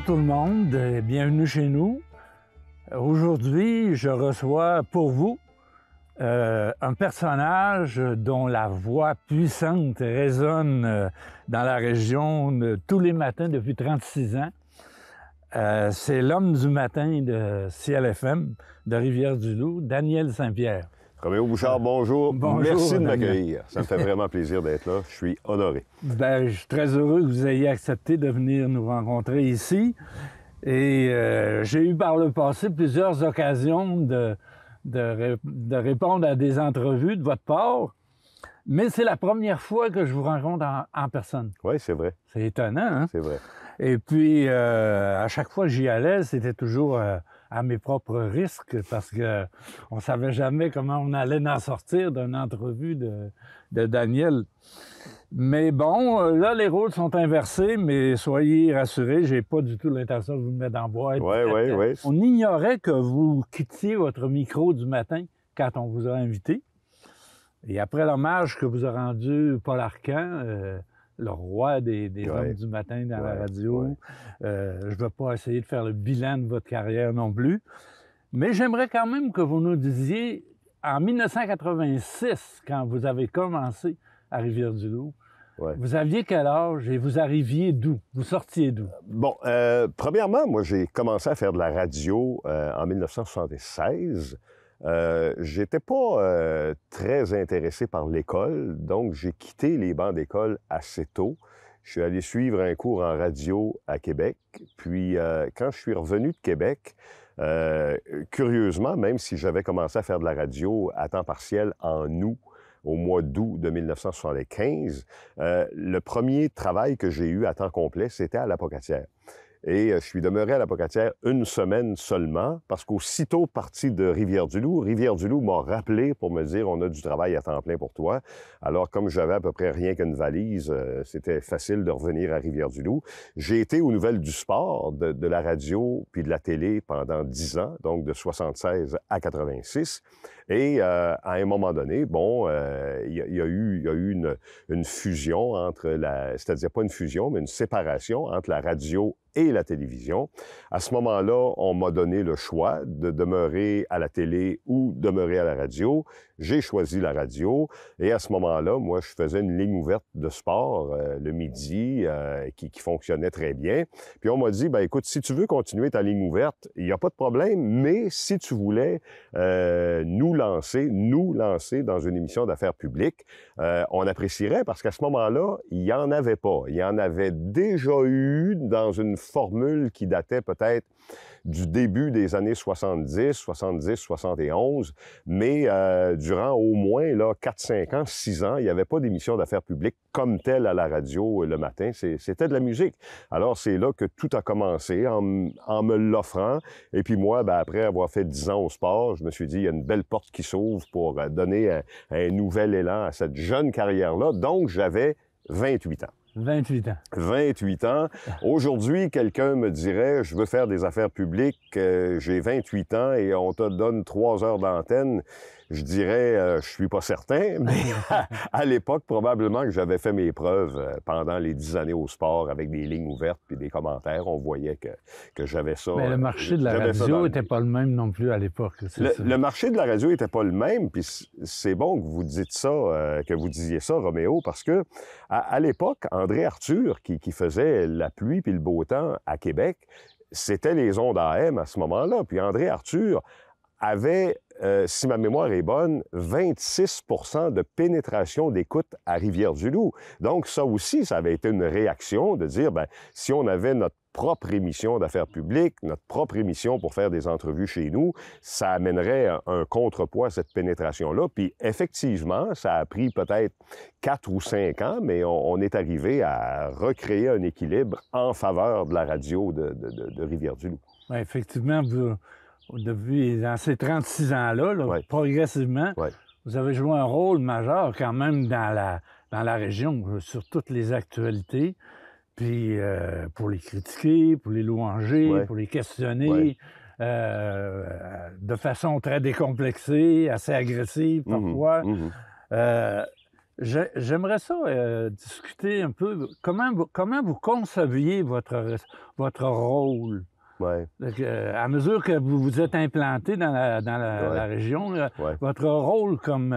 Bonjour tout le monde et bienvenue chez nous. Aujourd'hui, je reçois pour vous un personnage dont la voix puissante résonne dans la région tous les matins depuis 36 ans. C'est l'homme du matin de CIAL-FM de Rivière-du-Loup, Daniel Saint-Pierre. Roméo Bouchard, bonjour. Bonjour. Merci de Daniel. m'accueillir. Ça me fait vraiment plaisir d'être là. Je suis honoré. Ben, je suis très heureux que vous ayez accepté de venir nous rencontrer ici. Et j'ai eu par le passé plusieurs occasions de répondre à des entrevues de votre part. Mais c'est la première fois que je vous rencontre en personne. Oui, c'est vrai. C'est étonnant, hein? C'est vrai. Et puis, à chaque fois que j'y allais, c'était toujours à mes propres risques parce que on savait jamais comment on allait en sortir d'une entrevue de Daniel. Mais bon, là, les rôles sont inversés, mais soyez rassurés, j'ai pas du tout l'intention de vous mettre en boîte. Oui. On ignorait que vous quittiez votre micro du matin quand on vous a invité. Et après l'hommage que vous a rendu Paul Arcand, le roi des hommes du matin dans la radio, je ne vais pas essayer de faire le bilan de votre carrière non plus, mais j'aimerais quand même que vous nous disiez, en 1986, quand vous avez commencé à Rivière-du-Loup, vous aviez quel âge et vous arriviez d'où? Vous sortiez d'où? Bon, premièrement, moi, j'ai commencé à faire de la radio en 1976. J'étais pas très intéressé par l'école, donc j'ai quitté les bancs d'école assez tôt. Je suis allé suivre un cours en radio à Québec. Puis, quand je suis revenu de Québec, curieusement, même si j'avais commencé à faire de la radio à temps partiel en août, au mois d'août de 1975, le premier travail que j'ai eu à temps complet, c'était à l'Apocatière. Et je suis demeuré à l'Apocatière une semaine seulement, parce qu'aussitôt parti de Rivière-du-Loup m'a rappelé pour me dire « On a du travail à temps plein pour toi ». Alors, comme j'avais à peu près rien qu'une valise, c'était facile de revenir à Rivière-du-Loup. J'ai été aux nouvelles du sport, de la radio puis de la télé pendant 10 ans, donc de 76 à 86. Et à un moment donné, bon, il y a eu une fusion entre c'est-à-dire pas une fusion, mais une séparation entre la radio et la télévision. À ce moment-là, on m'a donné le choix de demeurer à la télé ou demeurer à la radio. J'ai choisi la radio et à ce moment-là, moi, je faisais une ligne ouverte de sport le midi qui fonctionnait très bien. Puis on m'a dit, ben écoute, si tu veux continuer ta ligne ouverte, il n'y a pas de problème, mais si tu voulais nous lancer dans une émission d'affaires publiques, on apprécierait parce qu'à ce moment-là, il n'y en avait pas. Il y en avait déjà eu dans une formule qui datait peut-être du début des années 70, 71, mais durant au moins là 4-5 ans, 6 ans, il n'y avait pas d'émission d'affaires publiques comme telle à la radio le matin. C'était de la musique. Alors, c'est là que tout a commencé en me l'offrant. Et puis moi, ben, après avoir fait 10 ans au sport, je me suis dit, il y a une belle porte qui s'ouvre pour donner un nouvel élan à cette jeune carrière-là. Donc, j'avais 28 ans. 28 ans. 28 ans. Aujourd'hui, quelqu'un me dirait, je veux faire des affaires publiques, j'ai 28 ans et on te donne 3 heures d'antenne. Je dirais, je suis pas certain, mais à l'époque, probablement que j'avais fait mes preuves pendant les 10 années au sport avec des lignes ouvertes puis des commentaires. On voyait que j'avais ça. Mais le marché de la radio n'était pas le même non plus à l'époque. Le marché de la radio était pas le même, puis c'est bon que vous dites ça, que vous disiez ça, Roméo, parce que à l'époque, André Arthur, qui faisait la pluie puis le beau temps à Québec, c'était les ondes AM à ce moment-là. Puis André Arthur avait, si ma mémoire est bonne, 26 % de pénétration d'écoute à Rivière-du-Loup. Donc ça aussi, ça avait été une réaction de dire, ben si on avait notre propre émission d'affaires publiques, notre propre émission pour faire des entrevues chez nous, ça amènerait un contrepoids à cette pénétration-là. Puis effectivement, ça a pris peut-être 4 ou 5 ans, mais on est arrivé à recréer un équilibre en faveur de la radio de Rivière-du-Loup. Ouais, effectivement, depuis dans ces 36 ans-là, progressivement, vous avez joué un rôle majeur quand même dans la région, sur toutes les actualités. Puis pour les critiquer, pour les louanger, pour les questionner, de façon très décomplexée, assez agressive parfois. J'aimerais ça discuter un peu. Comment vous conceviez votre rôle? Ouais, À mesure que vous vous êtes implanté dans la ouais, région, là, ouais. votre rôle comme...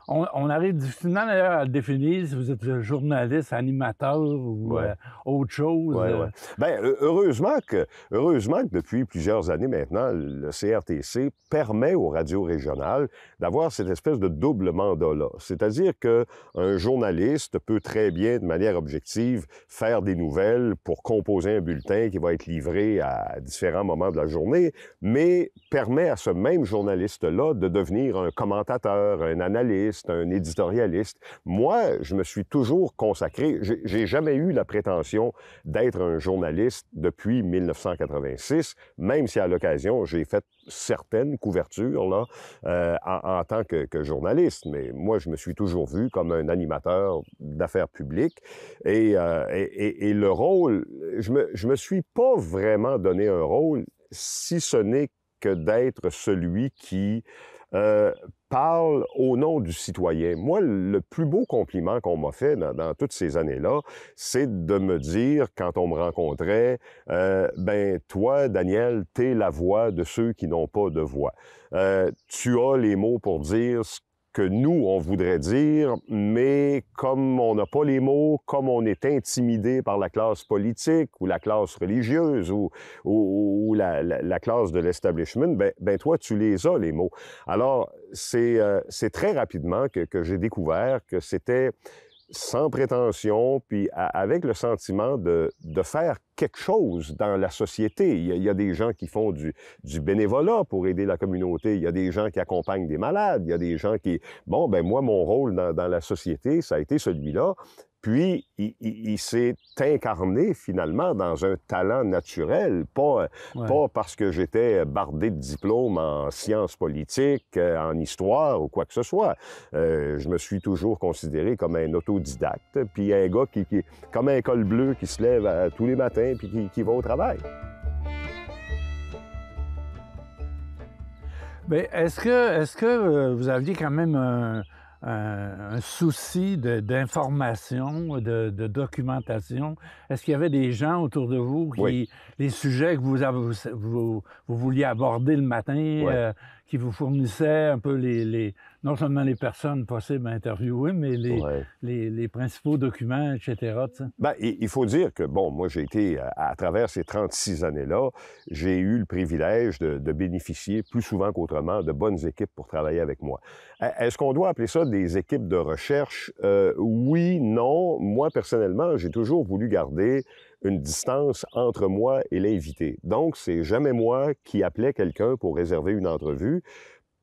on arrive difficilement d'ailleurs à le définir si vous êtes journaliste, animateur ou Ouais. autre chose. Ouais, ouais. Bien, heureusement que depuis plusieurs années maintenant, le CRTC permet aux radios régionales d'avoir cette espèce de double mandat-là. C'est-à-dire qu'un journaliste peut très bien, de manière objective, faire des nouvelles pour composer un bulletin qui va être livré à différents moments de la journée, mais permet à ce même journaliste-là de devenir un commentateur, un analyste, un éditorialiste. Moi, je me suis toujours consacré, j'ai jamais eu la prétention d'être un journaliste depuis 1986, même si à l'occasion, j'ai fait certaines couvertures là, en tant que journaliste. Mais moi, je me suis toujours vu comme un animateur d'affaires publiques. Et le rôle, je me suis pas vraiment donné un rôle, si ce n'est que d'être celui qui parle au nom du citoyen. Moi, le plus beau compliment qu'on m'a fait dans toutes ces années-là, c'est de me dire, quand on me rencontrait, ben toi, Daniel, t'es la voix de ceux qui n'ont pas de voix. Tu as les mots pour dire ce que nous, on voudrait dire, mais comme on n'a pas les mots, comme on est intimidé par la classe politique ou la classe religieuse ou la classe de l'establishment, ben toi, tu les as, les mots. Alors, c'est très rapidement que j'ai découvert que c'était sans prétention, puis avec le sentiment de faire quelque chose dans la société. Il y a des gens qui font du bénévolat pour aider la communauté. Il y a des gens qui accompagnent des malades. Il y a des gens qui... Bon, ben moi, mon rôle dans la société, ça a été celui-là. Puis, il s'est incarné finalement dans un talent naturel, pas parce que j'étais bardé de diplômes en sciences politiques, en histoire ou quoi que ce soit. Je me suis toujours considéré comme un autodidacte, puis un gars comme un col bleu qui se lève tous les matins puis qui va au travail. Bien, est-ce que vous aviez quand même un souci d'information, de documentation? Est-ce qu'il y avait des gens autour de vous Oui, les sujets que vous vouliez aborder le matin, oui. qui vous fournissaient un peu non seulement les personnes possibles à interviewer, mais Ouais. les principaux documents, etc., tu sais? Ben, il faut dire que, bon, moi, j'ai été, à travers ces 36 années-là, j'ai eu le privilège de bénéficier plus souvent qu'autrement de bonnes équipes pour travailler avec moi. Est-ce qu'on doit appeler ça des équipes de recherche? Oui, non. Moi, personnellement, j'ai toujours voulu garder une distance entre moi et l'invité. Donc, c'est jamais moi qui appelais quelqu'un pour réserver une entrevue.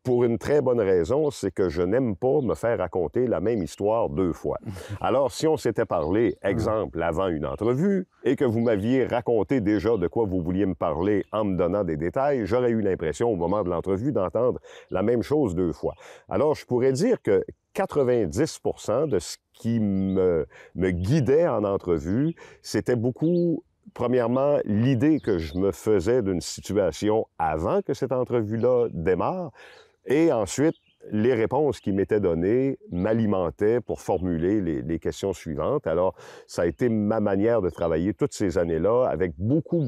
Pour une très bonne raison, c'est que je n'aime pas me faire raconter la même histoire deux fois. Alors, si on s'était parlé, exemple, avant une entrevue, et que vous m'aviez raconté déjà de quoi vous vouliez me parler en me donnant des détails, j'aurais eu l'impression au moment de l'entrevue d'entendre la même chose deux fois. Alors, je pourrais dire que 90% de ce qui me guidait en entrevue, c'était beaucoup premièrement, l'idée que je me faisais d'une situation avant que cette entrevue-là démarre, et ensuite, les réponses qui m'étaient données m'alimentaient pour formuler les questions suivantes. Alors, ça a été ma manière de travailler toutes ces années-là avec beaucoup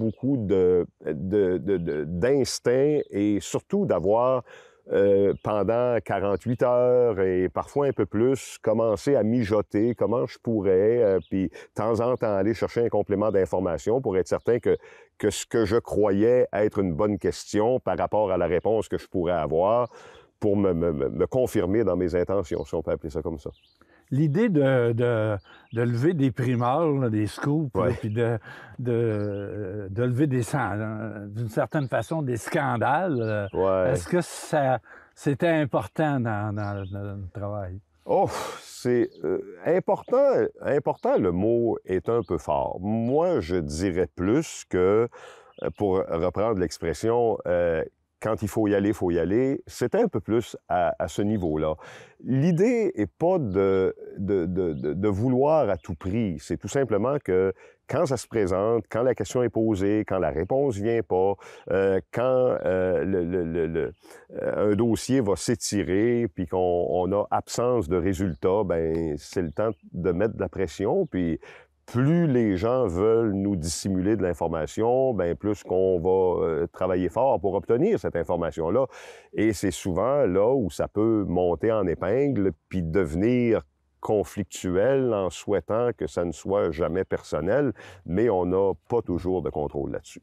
d'instinct et surtout d'avoir pendant 48 heures et parfois un peu plus, commencer à mijoter comment je pourrais, puis de temps en temps aller chercher un complément d'information pour être certain que ce que je croyais être une bonne question par rapport à la réponse que je pourrais avoir pour me confirmer dans mes intentions, si on peut appeler ça comme ça. L'idée de lever des primeurs, là, des scoops, là, Ouais, puis de lever d'une certaine façon, des scandales, ouais. est-ce que c'était important dans le travail? Oh, c'est important, le mot est un peu fort. Moi, je dirais plus que, pour reprendre l'expression, quand il faut y aller, il faut y aller. C'était un peu plus à ce niveau-là. L'idée est pas de vouloir à tout prix. C'est tout simplement que quand ça se présente, quand la question est posée, quand la réponse vient pas, quand un dossier va s'étirer, puis qu'on a absence de résultat, ben c'est le temps de mettre de la pression, puis plus les gens veulent nous dissimuler de l'information, ben plus qu'on va travailler fort pour obtenir cette information-là. Et c'est souvent là où ça peut monter en épingle, puis devenir conflictuel en souhaitant que ça ne soit jamais personnel, mais on n'a pas toujours de contrôle là-dessus.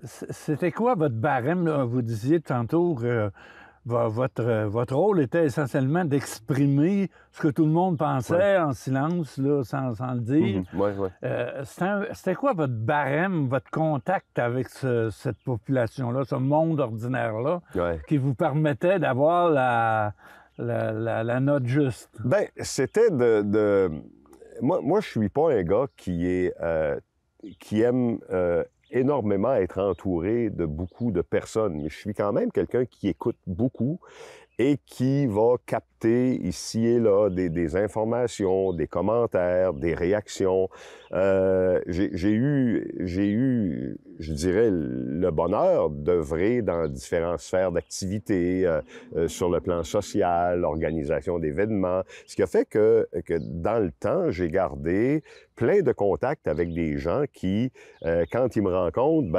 C'était quoi votre barème, là? Vous disiez tantôt que votre rôle était essentiellement d'exprimer ce que tout le monde pensait en silence, là, sans le dire. C'était quoi votre barème, votre contact avec cette population-là, ce monde ordinaire-là, qui vous permettait d'avoir la note juste? Bien, c'était Moi, je suis pas un gars qui aime énormément être entouré de beaucoup de personnes, mais je suis quand même quelqu'un qui écoute beaucoup et qui va capter ici et là des informations, des commentaires, des réactions. J'ai eu, je dirais, le bonheur d'œuvrer dans différentes sphères d'activité, sur le plan social, l'organisation d'événements, ce qui a fait que dans le temps, j'ai gardé plein de contacts avec des gens qui, quand ils me rencontrent,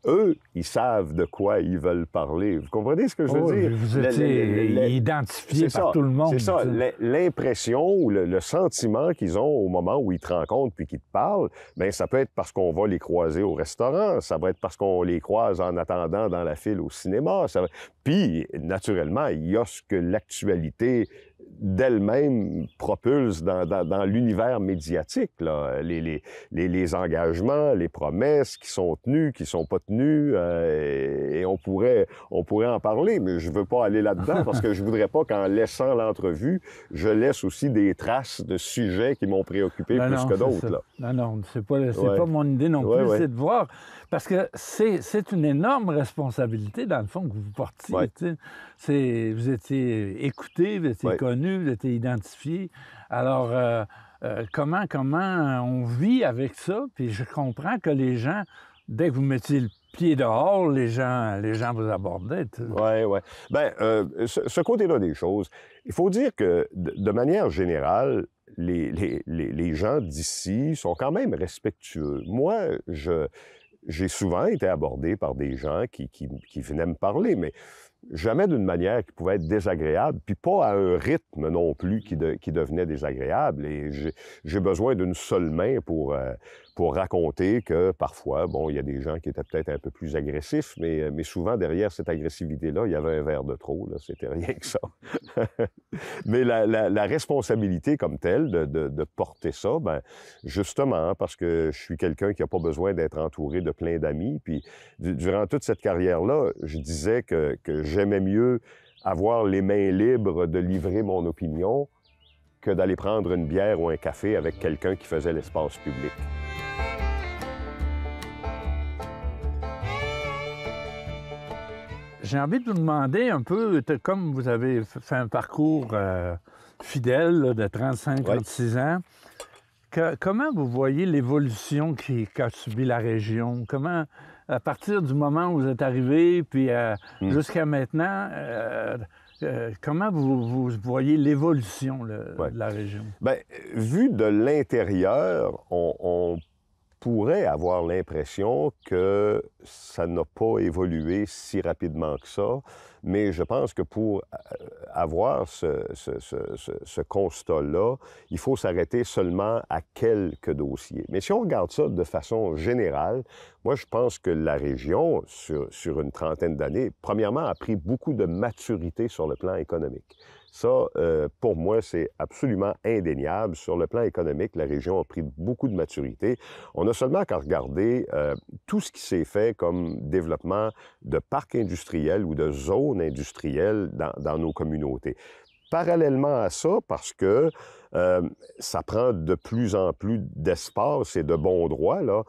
eux, ils savent de quoi ils veulent parler. Vous comprenez ce que je veux dire? Vous étiez identifié par tout le monde. C'est ça. L'impression ou le sentiment qu'ils ont au moment où ils te rencontrent puis qu'ils te parlent, bien, ça peut être parce qu'on va les croiser au restaurant, ça va être parce qu'on les croise en attendant dans la file au cinéma. Puis, naturellement, il y a ce que l'actualité d'elle-même propulse dans l'univers médiatique, là. Les engagements, les promesses qui sont tenues, qui sont pas tenues, et on pourrait en parler, mais je veux pas aller là-dedans parce que je voudrais pas qu'en laissant l'entrevue, je laisse aussi des traces de sujets qui m'ont préoccupé plus que d'autres, là. Non, c'est pas mon idée non plus, c'est de voir, parce que c'est une énorme responsabilité, dans le fond, que vous portiez. Vous étiez écouté, vous étiez connu, vous étiez identifié. Alors, comment on vit avec ça? Puis je comprends que les gens, dès que vous mettiez le pied dehors, les gens vous abordaient. Oui. Bien, ce côté-là des choses, il faut dire que, de manière générale, les gens d'ici sont quand même respectueux. Moi, j'ai souvent été abordé par des gens qui venaient me parler, mais jamais d'une manière qui pouvait être désagréable, puis pas à un rythme non plus qui devenait désagréable. Et j'ai besoin d'une seule main pour raconter que parfois, bon, il y a des gens qui étaient peut-être un peu plus agressifs, mais souvent derrière cette agressivité-là, il y avait un verre de trop, là, c'était rien que ça. Mais la responsabilité comme telle de porter ça, ben justement, parce que je suis quelqu'un qui n'a pas besoin d'être entouré de plein d'amis, puis durant toute cette carrière-là, je disais que j'aimais mieux avoir les mains libres de livrer mon opinion que d'aller prendre une bière ou un café avec quelqu'un qui faisait l'espace public. J'ai envie de vous demander un peu, comme vous avez fait un parcours fidèle là, de 35-36 ans, comment vous voyez l'évolution qu'a subi la région? Comment, à partir du moment où vous êtes arrivé, puis jusqu'à maintenant, comment vous voyez l'évolution de la région? Bien, vu de l'intérieur, on pourrait avoir l'impression que ça n'a pas évolué si rapidement que ça, mais je pense que pour avoir ce constat-là, il faut s'arrêter seulement à quelques dossiers. Mais si on regarde ça de façon générale, moi, je pense que la région, sur une trentaine d'années, premièrement, a pris beaucoup de maturité sur le plan économique. Ça, pour moi, c'est absolument indéniable. Sur le plan économique, la région a pris beaucoup de maturité. On a seulement qu'à regarder tout ce qui s'est fait comme développement de parcs industriels ou de zones industrielles dans nos communautés. Parallèlement à ça, parce que ça prend de plus en plus d'espace et de bons droits, là,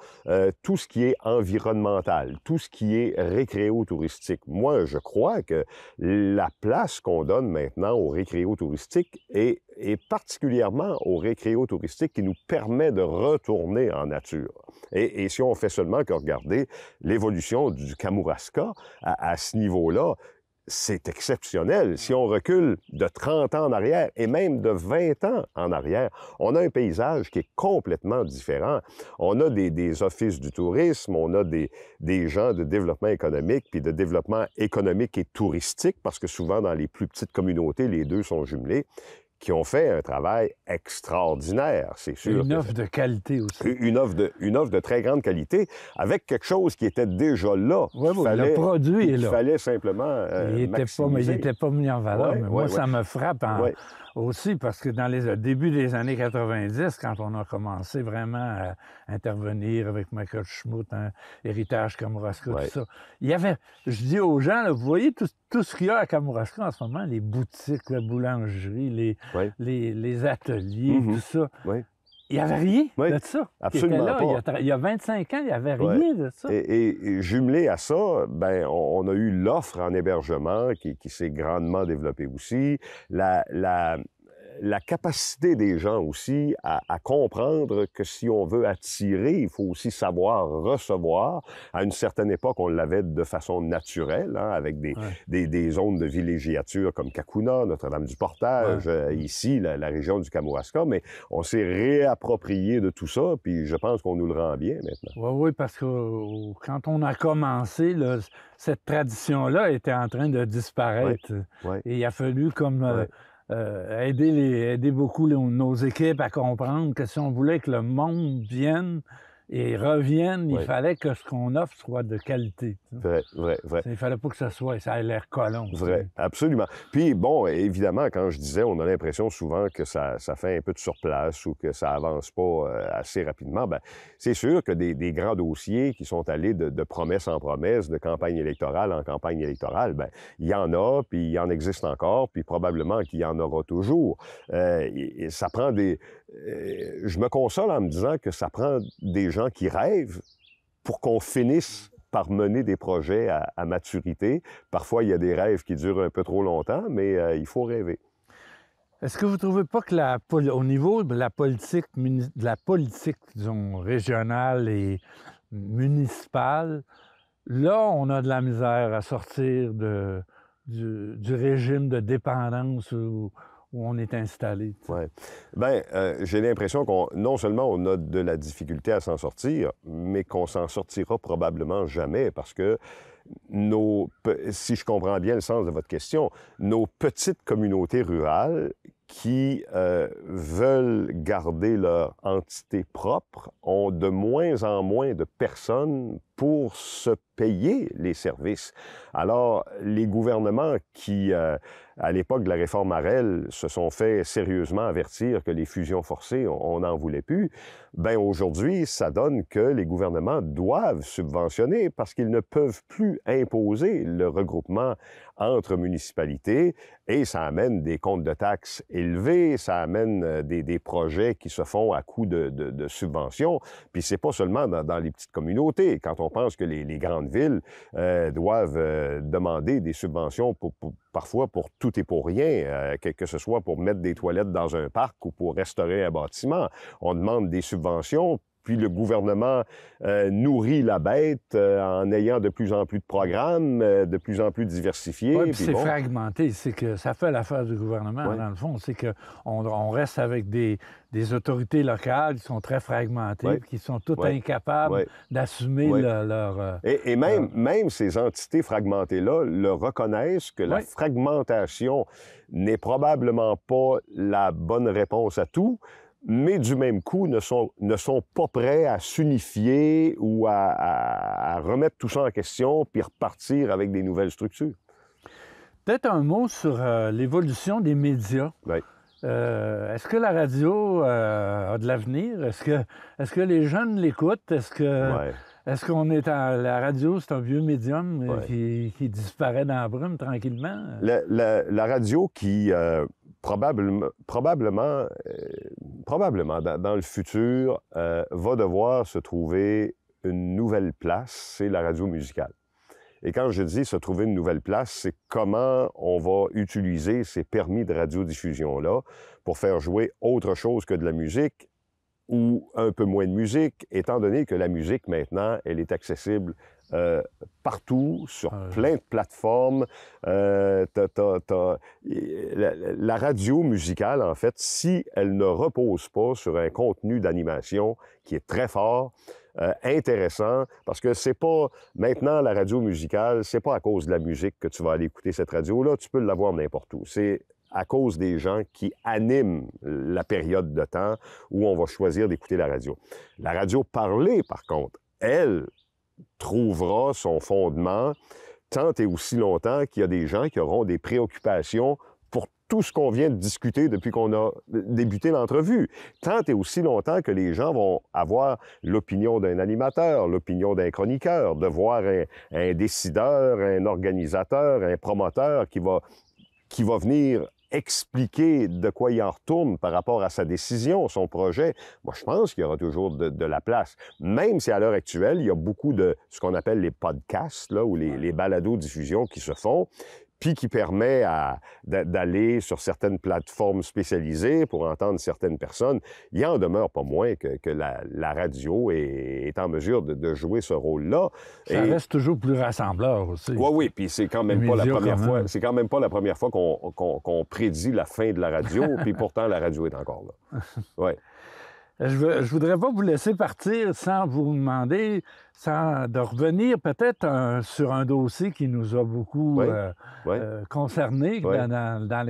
tout ce qui est environnemental, tout ce qui est récréo-touristique. Moi, je crois que la place qu'on donne maintenant au récréo-touristique est et particulièrement au récréo touristique qui nous permet de retourner en nature. Et si on fait seulement que regarder l'évolution du Kamouraska à ce niveau-là, c'est exceptionnel. Si on recule de 30 ans en arrière et même de 20 ans en arrière, on a un paysage qui est complètement différent. On a des offices du tourisme, on a des gens de développement économique, puis de développement économique et touristique, parce que souvent dans les plus petites communautés, les deux sont jumelés, qui ont fait un travail extraordinaire, c'est sûr. Une offre de qualité aussi. Une offre de très grande qualité, avec quelque chose qui était déjà là. Oui, le produit est là. Il fallait simplement il n'était pas mis en valeur. Mais moi, ça me frappe aussi parce que dans les débuts des années 90, quand on a commencé vraiment à intervenir avec Michael Schmutt, Héritage Kamouraska, tout ça, il y avait, je dis aux gens, là, vous voyez tout ce qu'il y a à Kamouraska en ce moment, les boutiques, la boulangerie, les ateliers, tout ça. Il n'y avait rien de ça. Absolument pas. Il y a 25 ans, il n'y avait rien de ça. Et jumelé à ça, ben, on a eu l'offre en hébergement qui s'est grandement développée aussi. La capacité des gens aussi à comprendre que si on veut attirer, il faut aussi savoir recevoir. À une certaine époque, on l'avait de façon naturelle, avec des zones de villégiature comme Kakuna, Notre-Dame-du-Portage, ici, la région du Kamouraska, mais on s'est réapproprié de tout ça, puis je pense qu'on nous le rend bien maintenant. Oui, parce que quand on a commencé, cette tradition-là était en train de disparaître. Et il a fallu comme... aider beaucoup nos équipes à comprendre que si on voulait que le monde vienne et revienne, il fallait que ce qu'on offre soit de qualité. Vrai. Il ne fallait pas que ça ait l'air collant. Vrai, absolument. Puis, bon, évidemment, quand je disais, on a l'impression souvent que ça fait un peu de surplace ou que ça avance pas assez rapidement. Ben, c'est sûr que des grands dossiers qui sont allés de promesse en promesse, de campagne électorale en campagne électorale, ben, il y en a, puis il y en existe encore, puis probablement qu'il y en aura toujours. Ça prend je me console en me disant que ça prend des gens qui rêvent pour qu'on finisse par mener des projets à maturité. Parfois, il y a des rêves qui durent un peu trop longtemps, mais il faut rêver. Est-ce que vous ne trouvez pas que au niveau de la politique, disons, régionale et municipale, là, on a de la misère à sortir du régime de dépendance où on est installé? Oui. Bien, j'ai l'impression non seulement on a de la difficulté à s'en sortir, mais qu'on s'en sortira probablement jamais parce que si je comprends bien le sens de votre question, nos petites communautés rurales qui veulent garder leur entité propre ont de moins en moins de personnes pour se payer les services. Alors, les gouvernements qui, à l'époque de la réforme Harel, se sont fait sérieusement avertir que les fusions forcées, on n'en voulait plus, bien aujourd'hui, ça donne que les gouvernements doivent subventionner parce qu'ils ne peuvent plus imposer le regroupement entre municipalités et ça amène des comptes de taxes élevés, ça amène des projets qui se font à coût de subventions. Puis c'est pas seulement dans les petites communautés. Quand on pense que les grandes villes doivent demander des subventions parfois pour tout et pour rien, que ce soit pour mettre des toilettes dans un parc ou pour restaurer un bâtiment. On demande des subventions, puis le gouvernement nourrit la bête en ayant de plus en plus de programmes, de plus en plus diversifiés. Oui, puis c'est fragmenté. C'est que ça fait l'affaire du gouvernement, dans le fond. C'est qu'on reste avec des autorités locales qui sont très fragmentées, qui sont toutes incapables d'assumer leur... Et même ces entités fragmentées-là le reconnaissent que la fragmentation n'est probablement pas la bonne réponse à tout, mais du même coup ne sont pas prêts à s'unifier ou à remettre tout ça en question puis repartir avec des nouvelles structures. Peut-être un mot sur l'évolution des médias. Oui. Est-ce que la radio a de l'avenir? Est-ce que les jeunes l'écoutent? Est-ce qu'on est la radio, c'est un vieux médium qui disparaît dans la brume tranquillement? La radio qui... probablement, dans le futur, va devoir se trouver une nouvelle place, c'est la radio musicale. Et quand je dis se trouver une nouvelle place, c'est comment on va utiliser ces permis de radiodiffusion-là pour faire jouer autre chose que de la musique ou un peu moins de musique, étant donné que la musique, maintenant, elle est accessible partout, sur plein de plateformes. La radio musicale, en fait, si elle ne repose pas sur un contenu d'animation qui est très fort, intéressant, parce que c'est pas, maintenant, la radio musicale, c'est pas à cause de la musique que tu vas aller écouter cette radio-là, tu peux l'avoir n'importe où. C'est à cause des gens qui animent la période de temps où on va choisir d'écouter la radio. La radio parlée, par contre, elle trouvera son fondement tant et aussi longtemps qu'il y a des gens qui auront des préoccupations pour tout ce qu'on vient de discuter depuis qu'on a débuté l'entrevue. Tant et aussi longtemps que les gens vont avoir l'opinion d'un animateur, l'opinion d'un chroniqueur, de voir un décideur, un organisateur, un promoteur qui va venir expliquer de quoi il en retourne par rapport à sa décision, son projet. Moi, je pense qu'il y aura toujours de la place. Même si à l'heure actuelle, il y a beaucoup de ce qu'on appelle les podcasts, là, ou les balados-diffusions qui se font, puis qui permet d'aller sur certaines plateformes spécialisées pour entendre certaines personnes. Il en demeure pas moins que la radio est en mesure de jouer ce rôle-là. Ça reste toujours plus rassembleur aussi. Oui, oui, puis c'est quand même pas la première fois. C'est quand même pas la première fois qu'on prédit la fin de la radio, puis pourtant la radio est encore là. Ouais. Je voudrais pas vous laisser partir sans vous demander, de revenir peut-être sur un dossier qui nous a beaucoup concernés dans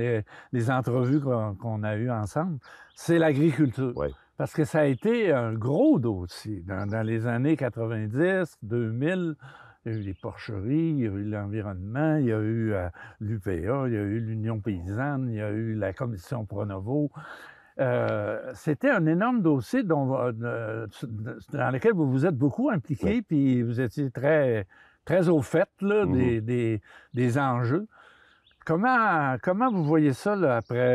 les entrevues qu'on a eues ensemble. C'est l'agriculture. Oui. Parce que ça a été un gros dossier dans les années 90, 2000. Il y a eu les porcheries, il y a eu l'environnement, il y a eu l'UPA, il y a eu l'Union paysanne, il y a eu la commission Pronovo. C'était un énorme dossier dans lequel vous vous êtes beaucoup impliqué, puis vous étiez très, très au fait là, des enjeux. Comment vous voyez ça là, après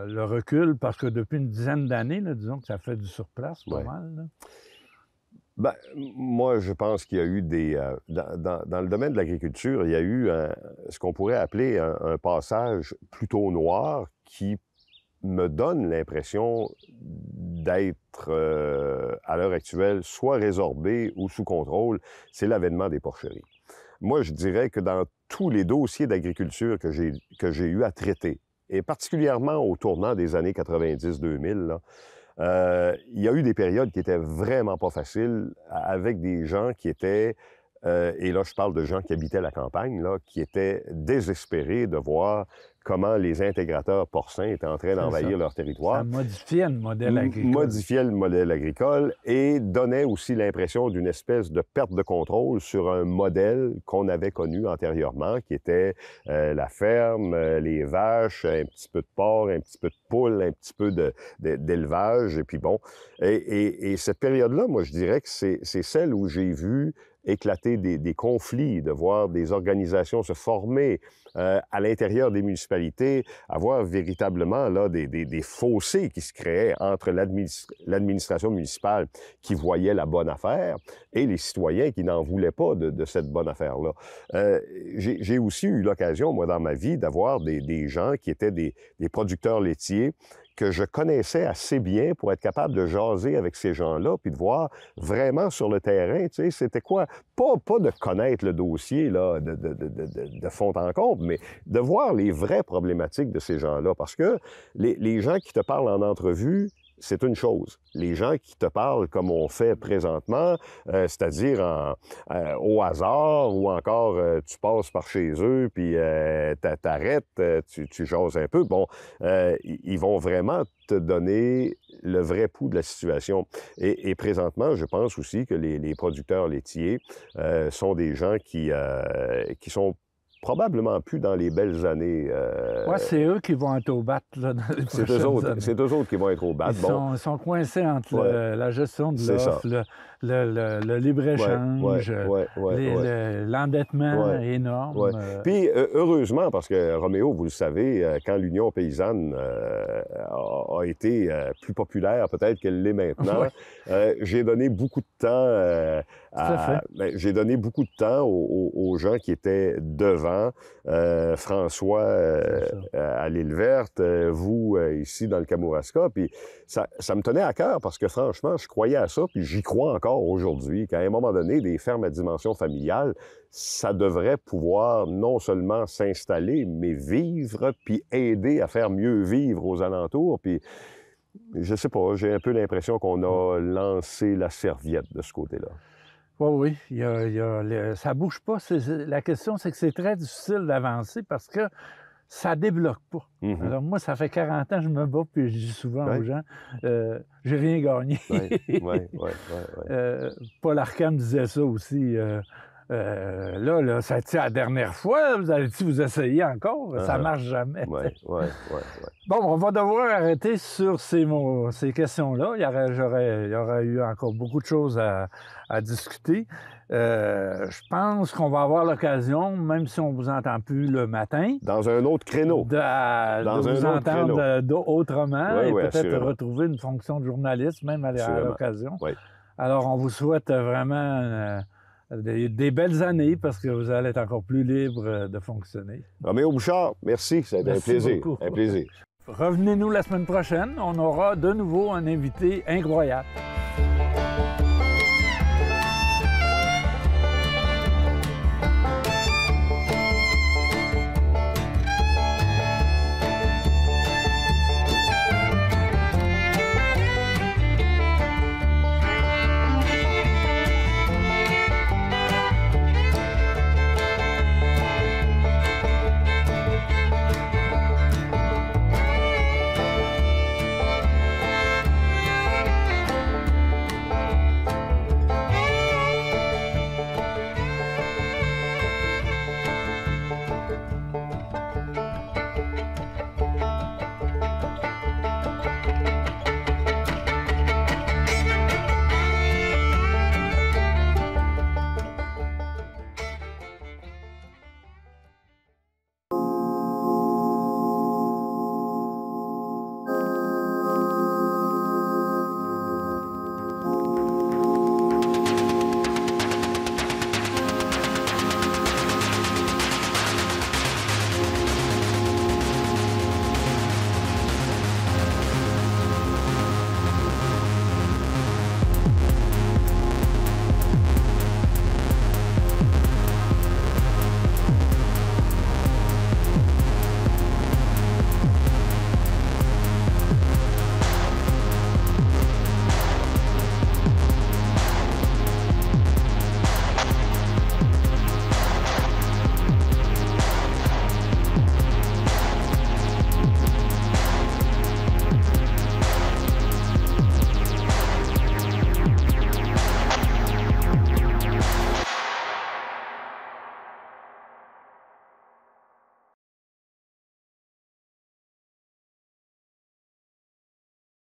le recul? Parce que depuis une dizaine d'années, disons que ça fait du surplace pas mal. Là. Ben, moi, je pense qu'il y a eu dans le domaine de l'agriculture, il y a eu ce qu'on pourrait appeler un passage plutôt noir qui me donne l'impression d'être, à l'heure actuelle, soit résorbé ou sous contrôle, c'est l'avènement des porcheries. Moi, je dirais que dans tous les dossiers d'agriculture que j'ai eu à traiter, et particulièrement au tournant des années 90-2000, il y a eu des périodes qui étaient vraiment pas faciles, avec des gens qui étaient, et là je parle de gens qui habitaient la campagne, là, qui étaient désespérés de voir comment les intégrateurs porcins étaient en train d'envahir leur territoire. Ça modifiait le modèle agricole. Modifiait le modèle agricole et donnait aussi l'impression d'une espèce de perte de contrôle sur un modèle qu'on avait connu antérieurement, qui était la ferme, les vaches, un petit peu de porc, un petit peu de poule, un petit peu d'élevage, et puis bon. Et cette période-là, moi, je dirais que c'est celle où j'ai vu éclater des conflits, de voir des organisations se former à l'intérieur des municipalités, avoir véritablement là, des fossés qui se créaient entre l'administration municipale qui voyait la bonne affaire et les citoyens qui n'en voulaient pas de cette bonne affaire-là. J'ai aussi eu l'occasion, moi, dans ma vie, d'avoir des gens qui étaient des producteurs laitiers que je connaissais assez bien pour être capable de jaser avec ces gens-là, puis de voir vraiment sur le terrain, tu sais, c'était quoi? Pas de connaître le dossier là, de fond en comble, mais de voir les vraies problématiques de ces gens-là. Parce que les gens qui te parlent en entrevue, c'est une chose. Les gens qui te parlent comme on fait présentement, c'est-à-dire au hasard ou encore tu passes par chez eux puis t'arrêtes, tu jases un peu, bon, ils vont vraiment te donner le vrai pouls de la situation. Et présentement, je pense aussi que les producteurs laitiers sont des gens qui sont probablement plus dans les belles années. Ouais, c'est eux qui vont être au bat là, dans les prochaines années. C'est eux autres qui vont être au bat. Ils sont coincés entre la gestion de l'offre, le libre-échange, l'endettement énorme. Puis, heureusement, parce que Roméo, vous le savez, quand l'Union paysanne a été plus populaire peut-être qu'elle l'est maintenant, j'ai donné beaucoup de temps j'ai donné beaucoup de temps aux gens qui étaient devant. François à l'Île Verte, vous ici dans le Kamouraska. Puis ça me tenait à cœur parce que franchement, je croyais à ça, puis j'y crois encore aujourd'hui, qu'à un moment donné, des fermes à dimension familiale, ça devrait pouvoir non seulement s'installer, mais vivre, puis aider à faire mieux vivre aux alentours. Puis je sais pas, j'ai un peu l'impression qu'on a lancé la serviette de ce côté-là. Oui, ça bouge pas. La question, c'est que c'est très difficile d'avancer parce que ça débloque pas. Alors moi, ça fait 40 ans que je me bats, puis je dis souvent aux gens, j'ai rien gagné. Paul Arcand disait ça aussi. Là, ça a été la dernière fois, vous allez-tu vous essayer encore? Ça marche jamais. Bon, on va devoir arrêter sur ces questions-là. Il y aurait eu encore beaucoup de choses à discuter. Je pense qu'on va avoir l'occasion, même si on ne vous entend plus le matin, dans un autre créneau, de vous entendre autrement et peut-être retrouver une fonction de journaliste, même à l'occasion. Alors, on vous souhaite vraiment des belles années parce que vous allez être encore plus libre de fonctionner. Roméo Bouchard, merci, ça a été un plaisir. Beaucoup. Un plaisir. Revenez-nous la semaine prochaine, on aura de nouveau un invité incroyable.